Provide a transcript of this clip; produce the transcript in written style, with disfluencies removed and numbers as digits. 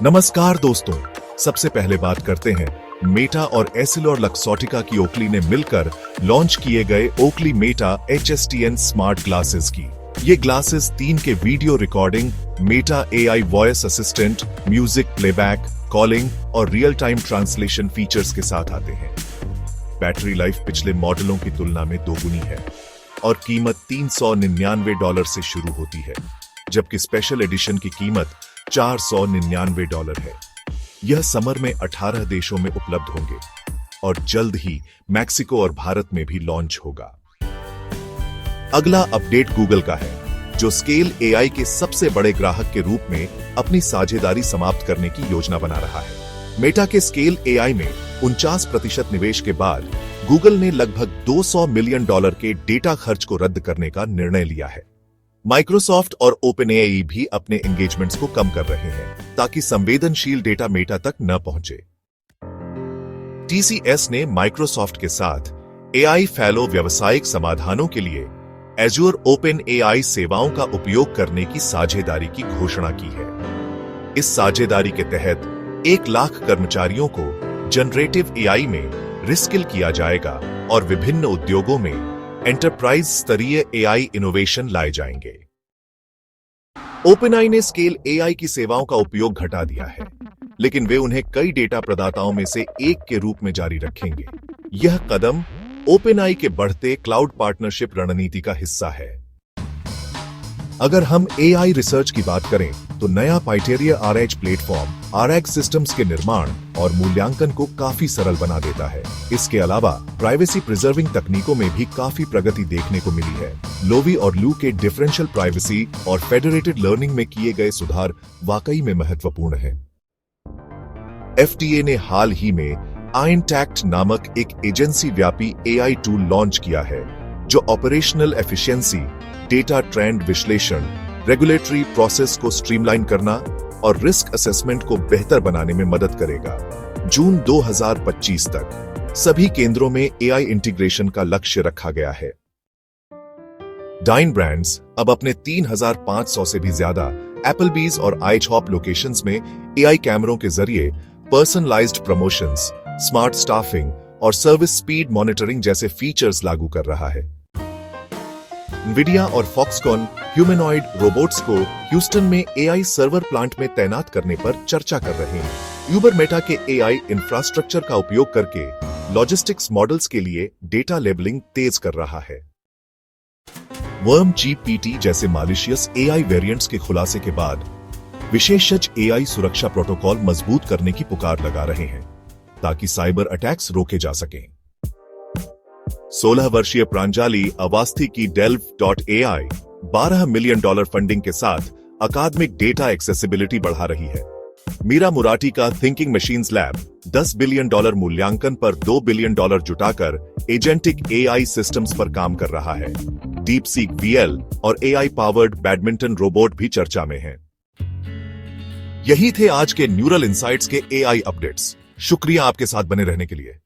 नमस्कार दोस्तों, सबसे पहले बात करते हैं मेटा और एस्सिलॉर-लक्सॉटिका की ओकली ने मिलकर लॉन्च किए गए ओकली मेटा HSTN स्मार्ट ग्लासेस की। ये ग्लासेस 3 के video recording, Meta AI voice assistant, music playback, calling और रियल टाइम ट्रांसलेशन फीचर्स के साथ आते हैं। बैटरी लाइफ पिछले मॉडलों की तुलना में दोगुनी है और कीमत $399 से शुरू होती है, जबकि स्पेशल एडिशन की कीमत $499 है। यह समर में 18 देशों में उपलब्ध होंगे और जल्द ही मैक्सिको और भारत में भी लॉन्च होगा। अगला अपडेट गूगल का है, जो स्केल AI के सबसे बड़े ग्राहक के रूप में अपनी साझेदारी समाप्त करने की योजना बना रहा है। मेटा के स्केल AI में 49% निवेश के बाद गूगल ने लगभग $200 मिलियन के डेटा खर्च को रद्द करने का निर्णय लिया है। माइक्रोसॉफ्ट और OpenAI भी अपने एंगेजमेंट्स को कम कर रहे हैं ताकि संवेदनशील डेटा मेटा तक न पहुंचे। TCS ने माइक्रोसॉफ्ट के साथ AI फैलो व्यावसायिक समाधानों के लिए Azure OpenAI सेवाओं का उपयोग करने की साझेदारी की घोषणा की है। इस साझेदारी के तहत 1 लाख कर्मचारियों को जनरेटिव AI में रिस्किल किया जाएगा और विभिन्न उद्योगों में एंटरप्राइज स्तरीय AI इनोवेशन लाए जाएंगे। OpenAI ने स्केल AI की सेवाओं का उपयोग घटा दिया है, लेकिन वे उन्हें कई डेटा प्रदाताओं में से एक के रूप में जारी रखेंगे। यह कदम OpenAI के बढ़ते क्लाउड पार्टनरशिप रणनीति का हिस्सा है। अगर हम AI रिसर्च की बात करें तो नया पाइटेरिया RH प्लेटफॉर्म RAG सिस्टम्स के निर्माण और मूल्यांकन को काफी सरल बना देता है। इसके अलावा प्राइवेसी प्रिजर्विंग तकनीकों में भी काफी प्रगति देखने को मिली है। लोवी और लू के डिफरेंशियल प्राइवेसी और फेडरेटेड लर्निंग में किए गए सुधार वाकई में महत्वपूर्ण है। FDA ने हाल ही में IronTact नामक एक एजेंसी व्यापी AI टूल लॉन्च किया है, जो ऑपरेशनल एफिशिएंसी, डेटा ट्रेंड विश्लेषण, रेगुलेटरी प्रोसेस को स्ट्रीमलाइन करना और रिस्क असेसमेंट को बेहतर बनाने में मदद करेगा। जून 2025 तक सभी केंद्रों में AI इंटीग्रेशन का लक्ष्य रखा गया है। डाइन ब्रांड्स अब अपने 3,500 से भी ज्यादा एप्पलबीज और iHop लोकेशंस में AI कैमरों के जरिए पर्सनलाइज्ड प्रमोशंस, स्मार्ट स्टाफिंग और सर्विस स्पीड मॉनिटरिंग जैसे फीचर्स लागू कर रहा है। NVIDIA और फॉक्सकॉन ह्यूमनॉइड रोबोट्स को ह्यूस्टन में AI सर्वर प्लांट में तैनात करने पर चर्चा कर रहे हैं। यूबर मेटा के AI इंफ्रास्ट्रक्चर का उपयोग करके लॉजिस्टिक्स मॉडल्स के लिए डेटा लेबलिंग तेज कर रहा है। वर्म GPT जैसे मालिशियस AI वेरिएंट्स के खुलासे के बाद विशेषज्ञ AI सुरक्षा प्रोटोकॉल मजबूत करने की पुकार लगा रहे हैं ताकि साइबर अटैक्स रोके जा सकें। 16 वर्षीय प्रांजलि अवस्थी की Delve.ai $12 मिलियन फंडिंग के साथ अकादमिक डेटा एक्सेसिबिलिटी बढ़ा रही है। मीरा मुराटी का थिंकिंग मशीन्स लैब $10 बिलियन मूल्यांकन पर $2 बिलियन जुटाकर एजेंटिक AI सिस्टम्स पर काम कर रहा है। डीपसीक VL और AI पावर्ड बैडमिंटन रोबोट भी चर्चा में हैं। यही थे आज के न्यूरल इंसाइट्स के AI अपडेट्स। शुक्रिया आपके साथ बने रहने के लिए।